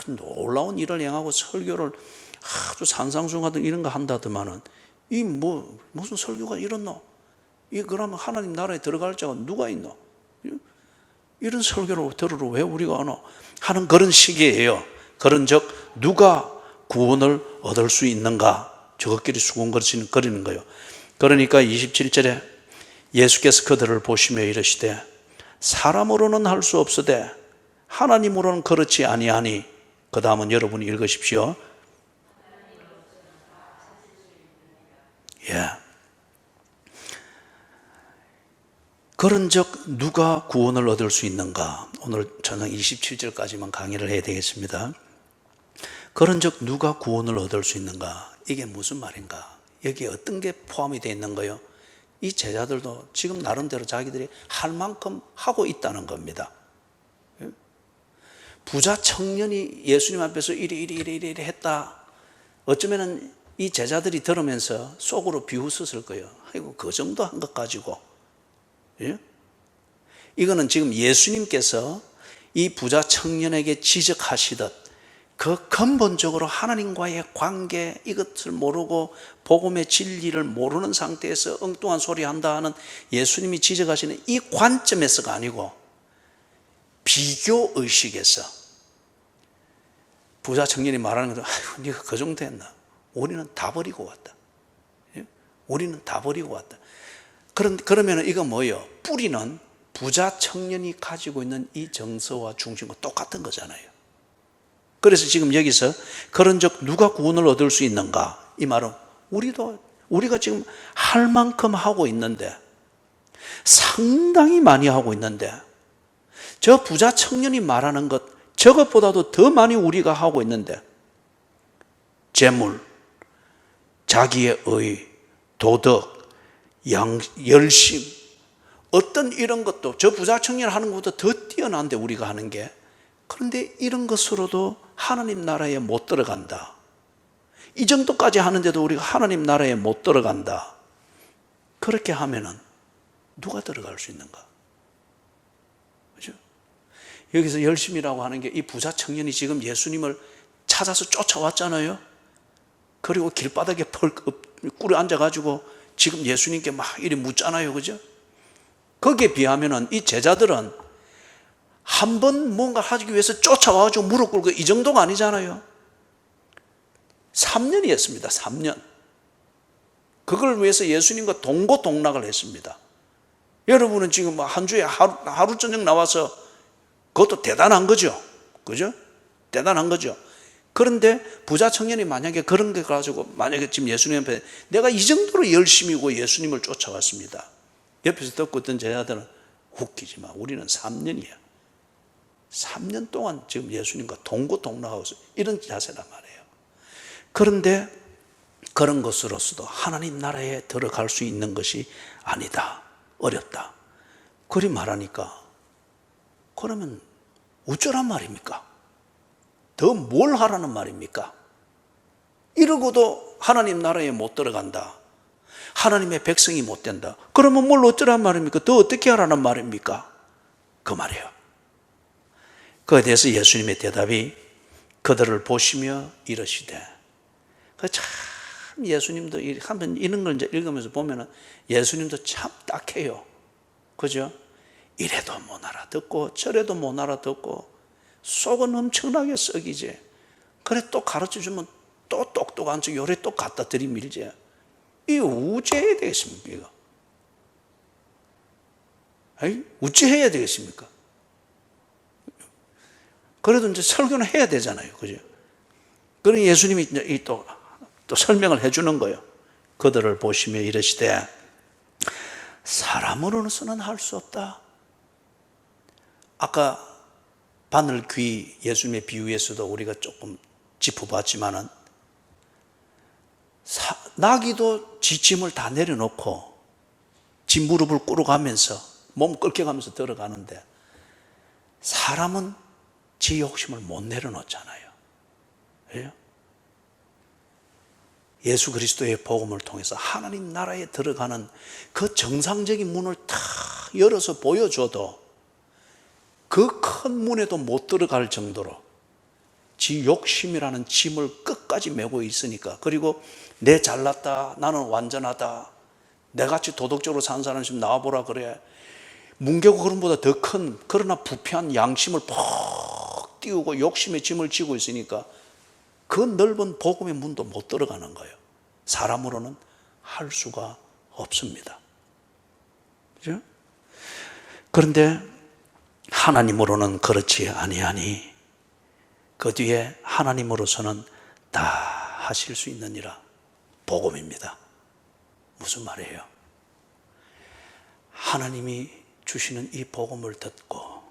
놀라운 일을 행하고 설교를 아주 산상수훈하던 이런 거 한다더만은 이 무슨 설교가 이렇노? 이 그러면 하나님 나라에 들어갈 자가 누가 있노? 이런 설교를 들으러 왜 우리가 오노? 하는 그런 시기예요. 그런즉 누가 구원을 얻을 수 있는가? 저것끼리 수군거리는 거예요. 그러니까 27절에 예수께서 그들을 보시며 이르시되 사람으로는 할 수 없으되 하나님으로는 그렇지 아니하니. 그 다음은 여러분이 읽으십시오. 예. 그런즉 누가 구원을 얻을 수 있는가? 오늘 저는 27절까지만 강의를 해야 되겠습니다. 그런즉 누가 구원을 얻을 수 있는가? 이게 무슨 말인가? 여기에 어떤 게 포함이 되어 있는 거예요? 이 제자들도 지금 나름대로 자기들이 할 만큼 하고 있다는 겁니다. 부자 청년이 예수님 앞에서 이리 했다. 어쩌면은 이 제자들이 들으면서 속으로 비웃었을 거예요. 아이고, 그 정도 한 것 가지고. 예? 이거는 지금 예수님께서 이 부자 청년에게 지적하시듯 그 근본적으로 하나님과의 관계, 이것을 모르고 복음의 진리를 모르는 상태에서 엉뚱한 소리 한다 하는 예수님이 지적하시는 이 관점에서가 아니고 비교의식에서 부자 청년이 말하는 것도 아이고, 네가 그 정도 했나? 우리는 다 버리고 왔다. 우리는 다 버리고 왔다. 그러면 이거 뭐예요? 뿌리는 부자 청년이 가지고 있는 이 정서와 중심과 똑같은 거잖아요. 그래서 지금 여기서 그런즉 누가 구원을 얻을 수 있는가? 이 말은 우리가 지금 할 만큼 하고 있는데, 상당히 많이 하고 있는데, 저 부자 청년이 말하는 것 저것보다도 더 많이 우리가 하고 있는데, 재물, 자기의 의, 도덕, 열심, 어떤 이런 것도 저 부자 청년 하는 것보다 더 뛰어난데 우리가 하는 게. 그런데 이런 것으로도 하나님 나라에 못 들어간다. 이 정도까지 하는데도 우리가 하나님 나라에 못 들어간다. 그렇게 하면은 누가 들어갈 수 있는가? 그죠? 여기서 열심이라고 하는 게 이 부자 청년이 지금 예수님을 찾아서 쫓아왔잖아요. 그리고 길바닥에 꿇어 앉아가지고 지금 예수님께 막 이리 묻잖아요. 그죠? 거기에 비하면은 이 제자들은 한 번 뭔가 하기 위해서 쫓아와가지고 무릎 꿇고 이 정도가 아니잖아요. 3년이었습니다. 3년. 그걸 위해서 예수님과 동고동락을 했습니다. 여러분은 지금 한 주에 하루 저녁 나와서 그것도 대단한 거죠. 그죠? 대단한 거죠. 그런데 부자 청년이 만약에 그런 게 가지고 만약에 지금 예수님 앞에 내가 이 정도로 열심히고 예수님을 쫓아왔습니다. 옆에서 듣고 있던 제자들은 웃기지 마. 우리는 3년이야. 3년 동안 지금 예수님과 동고동락하고 있어요. 이런 자세란 말이에요. 그런데 그런 것으로서도 하나님 나라에 들어갈 수 있는 것이 아니다. 어렵다. 그리 말하니까 그러면 어쩌란 말입니까? 더 뭘 하라는 말입니까? 이러고도 하나님 나라에 못 들어간다. 하나님의 백성이 못 된다. 그러면 뭘 어쩌란 말입니까? 더 어떻게 하라는 말입니까? 그 말이에요. 그에 대해서 예수님의 대답이 그들을 보시며 이러시되, 참 참 예수님도 한번 이런 걸 이제 읽으면서 보면은 예수님도 참 딱해요. 그죠? 이래도 못 알아듣고 저래도 못 알아듣고 속은 엄청나게 썩이지. 그래 또 가르쳐 주면 또 똑똑한 척 요래 또 갖다 들이밀지. 이거 우째해야 되겠습니까? 이거? 아니, 우째해야 되겠습니까? 그래도 이제 설교는 해야 되잖아요. 그죠? 그러니 예수님이 이제 또 설명을 해주는 거예요. 그들을 보시며 이르시되 사람으로서는 할 수 없다. 아까 바늘 귀 예수님의 비유에서도 우리가 조금 짚어봤지만은 나귀도 지 짐을 다 내려놓고 지 무릎을 꿇어가면서 몸 끓여가면서 들어가는데 사람은 지 욕심을 못 내려놓잖아요. 그래요? 예수 그리스도의 복음을 통해서 하나님 나라에 들어가는 그 정상적인 문을 탁 열어서 보여줘도 그 큰 문에도 못 들어갈 정도로 지 욕심이라는 짐을 끝까지 메고 있으니까, 그리고 내 잘났다, 나는 완전하다, 내같이 도덕적으로 사는 사람 좀 나와보라 그래. 문개고 그런보다 더 큰 그러나 부패한 양심을 퍽 띄우고 욕심의 짐을 지고 있으니까 그 넓은 복음의 문도 못 들어가는 거예요. 사람으로는 할 수가 없습니다. 그죠? 그런데 하나님으로는 그렇지 아니하니 그 뒤에 하나님으로서는 다 하실 수 있느니라. 복음입니다. 무슨 말이에요? 하나님이 주시는 이 복음을 듣고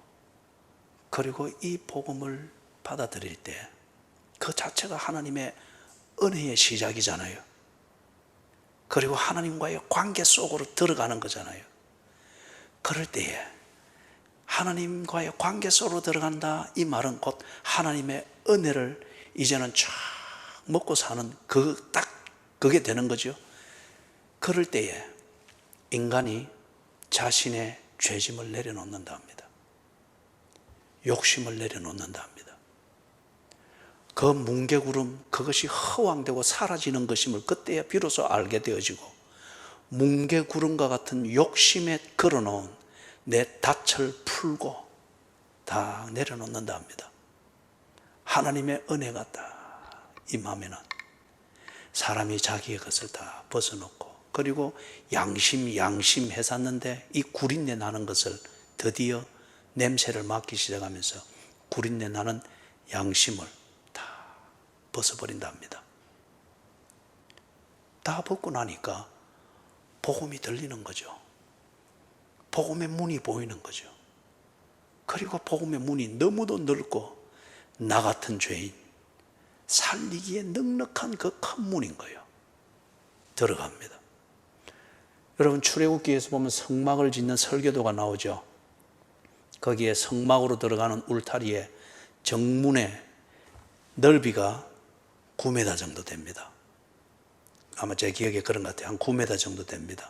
그리고 이 복음을 받아들일 때 그 자체가 하나님의 은혜의 시작이잖아요. 그리고 하나님과의 관계 속으로 들어가는 거잖아요. 그럴 때에 하나님과의 관계 속으로 들어간다, 이 말은 곧 하나님의 은혜를 이제는 쫙 먹고 사는 그게 되는 거죠. 그럴 때에 인간이 자신의 죄짐을 내려놓는다 합니다. 욕심을 내려놓는다 합니다. 그 뭉게구름, 그것이 허황되고 사라지는 것임을 그때야 비로소 알게 되어지고, 뭉게구름과 같은 욕심에 걸어놓은 내 닻을 풀고 다 내려놓는다 합니다. 하나님의 은혜가 딱 임하면은 사람이 자기의 것을 다 벗어놓고, 그리고 양심 해샀는데 이 구린내 나는 것을 드디어 냄새를 맡기 시작하면서 구린내 나는 양심을 벗어버린다 합니다. 다 벗고 나니까 복음이 들리는 거죠. 복음의 문이 보이는 거죠. 그리고 복음의 문이 너무도 넓고 나 같은 죄인 살리기에 넉넉한 그 큰 문인 거예요. 들어갑니다. 여러분, 출애굽기에서 보면 성막을 짓는 설계도가 나오죠. 거기에 성막으로 들어가는 울타리에 정문의 넓이가 9m 정도 됩니다. 아마 제 기억에 그런 것 같아요. 한 9m 정도 됩니다.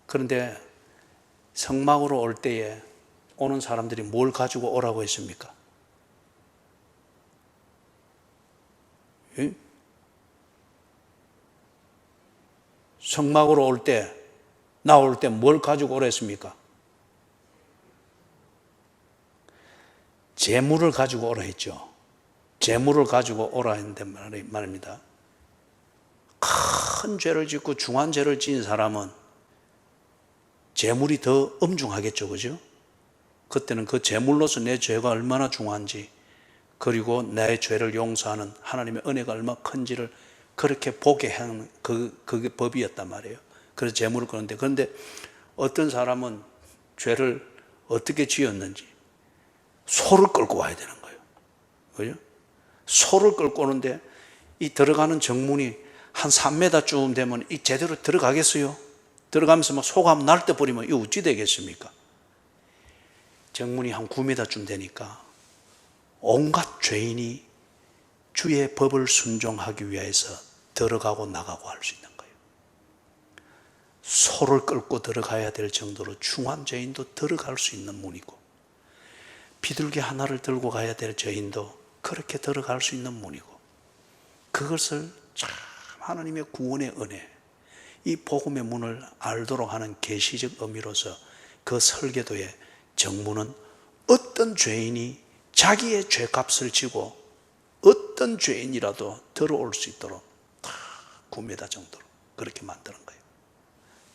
그런데 성막으로 올 때에 오는 사람들이 뭘 가지고 오라고 했습니까? 성막으로 올 때, 나올 때 뭘 가지고 오라 했습니까? 재물을 가지고 오라 했죠. 재물을 가지고 오라 했는데 말입니다. 큰 죄를 짓고 중한 죄를 지은 사람은 재물이 더 엄중하겠죠. 그죠? 그때는 그 재물로서 내 죄가 얼마나 중한지, 그리고 내 죄를 용서하는 하나님의 은혜가 얼마나 큰지를 그렇게 보게 하는 그게 법이었단 말이에요. 그래서 재물을 거는데, 그런데 어떤 사람은 죄를 어떻게 지었는지 소를 끌고 와야 되는 거예요. 그죠? 소를 끌고 오는데 이 들어가는 정문이 한 3m쯤 되면 이 제대로 들어가겠어요? 들어가면서 막 소가 한번 날때 버리면 이거 어찌 되겠습니까? 정문이 한 9m쯤 되니까 온갖 죄인이 주의 법을 순종하기 위해서 들어가고 나가고 할 수 있는 거예요. 소를 끌고 들어가야 될 정도로 중한 죄인도 들어갈 수 있는 문이고, 비둘기 하나를 들고 가야 될 죄인도 그렇게 들어갈 수 있는 문이고, 그것을 쫙 하나님의 구원의 은혜, 이 복음의 문을 알도록 하는 계시적 의미로서 그 설계도의 정문은 어떤 죄인이 자기의 죄값을 지고 어떤 죄인이라도 들어올 수 있도록 다 9m 정도로 그렇게 만드는 거예요.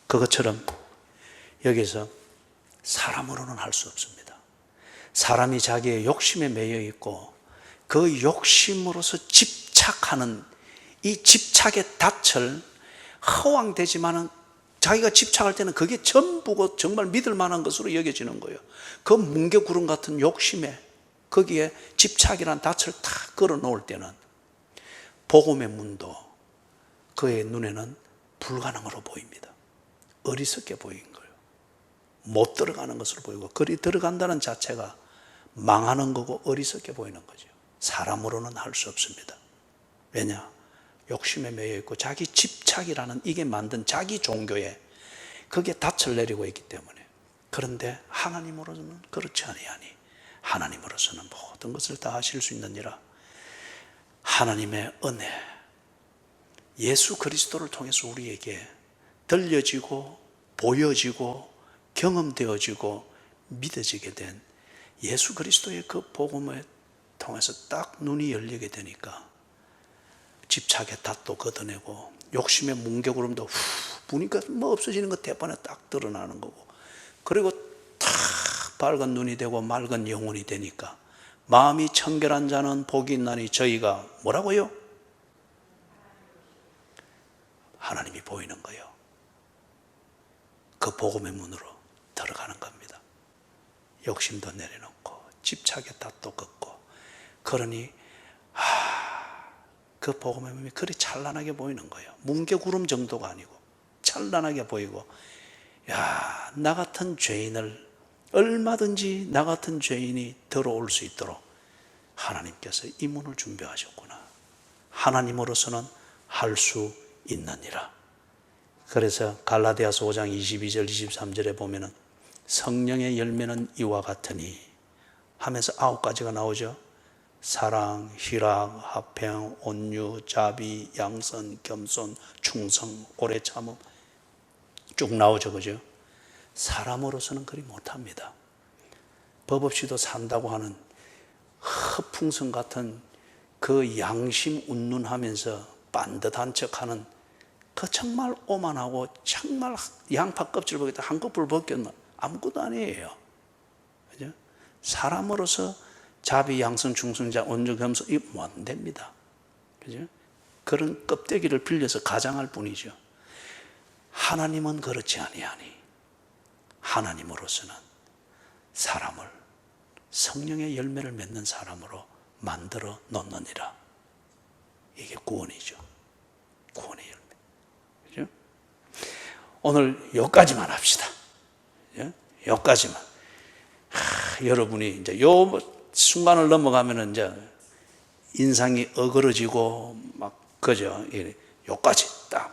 그것처럼 여기서 사람으로는 할 수 없습니다. 사람이 자기의 욕심에 매여 있고 그 욕심으로서 집착하는 이 집착의 닻을 허황되지만은 자기가 집착할 때는 그게 전부고 정말 믿을 만한 것으로 여겨지는 거예요. 그 뭉게구름 같은 욕심에 거기에 집착이란 닻을 탁 걸어 놓을 때는 복음의 문도 그의 눈에는 불가능으로 보입니다. 어리석게 보인 거예요. 못 들어가는 것으로 보이고, 그리 들어간다는 자체가 망하는 거고 어리석게 보이는 거죠. 사람으로는 할 수 없습니다. 왜냐? 욕심에 매여 있고 자기 집착이라는 이게 만든 자기 종교에 그게 닻을 내리고 있기 때문에. 그런데 하나님으로서는 그렇지 아니하니 하나님으로서는 모든 것을 다 하실 수 있느니라. 하나님의 은혜, 예수 그리스도를 통해서 우리에게 들려지고 보여지고 경험되어지고 믿어지게 된 예수 그리스도의 그 복음을 통해서 딱 눈이 열리게 되니까 집착의 닷도 걷어내고 욕심의 뭉게구름도 보니까 뭐 없어지는 것 대판에 딱 드러나는 거고, 그리고 탁 밝은 눈이 되고 맑은 영혼이 되니까 마음이 청결한 자는 복이 있나니 저희가 뭐라고요? 하나님이 보이는 거예요. 그 복음의 문으로 들어가는 겁니다. 욕심도 내려놓고 집착의 닷도 걷고, 그러니 그 복음의 문이 그리 찬란하게 보이는 거예요. 뭉게구름 정도가 아니고 찬란하게 보이고, 야, 나 같은 죄인을 얼마든지 나 같은 죄인이 들어올 수 있도록 하나님께서 이 문을 준비하셨구나. 하나님으로서는 할 수 있느니라. 그래서 갈라디아서 5장 22절 23절에 보면은 성령의 열매는 이와 같으니 하면서 9가지가 나오죠. 사랑, 희락, 화평, 온유, 자비, 양선, 겸손, 충성, 오래 참음 쭉 나오죠. 그죠? 사람으로서는 그리 못합니다. 법 없이도 산다고 하는 허풍성 같은 그 양심 운운하면서 반듯한 척하는 그 정말 오만하고 정말 양파 껍질 벗겼다 한꺼풀 벗겼나 아무것도 아니에요. 그죠? 사람으로서 자비, 양선, 충성자, 온유, 겸손 이거 안 됩니다. 그죠? 그런 껍데기를 빌려서 가장할 뿐이죠. 하나님은 그렇지 아니하니 하나님으로서는 사람을 성령의 열매를 맺는 사람으로 만들어 놓느니라. 이게 구원이죠. 구원의 열매. 그죠? 오늘 여기까지만 합시다. 여기까지만. 여러분이 이제 요 순간을 넘어가면은 이제 인상이 어그러지고 막 그죠? 여기까지.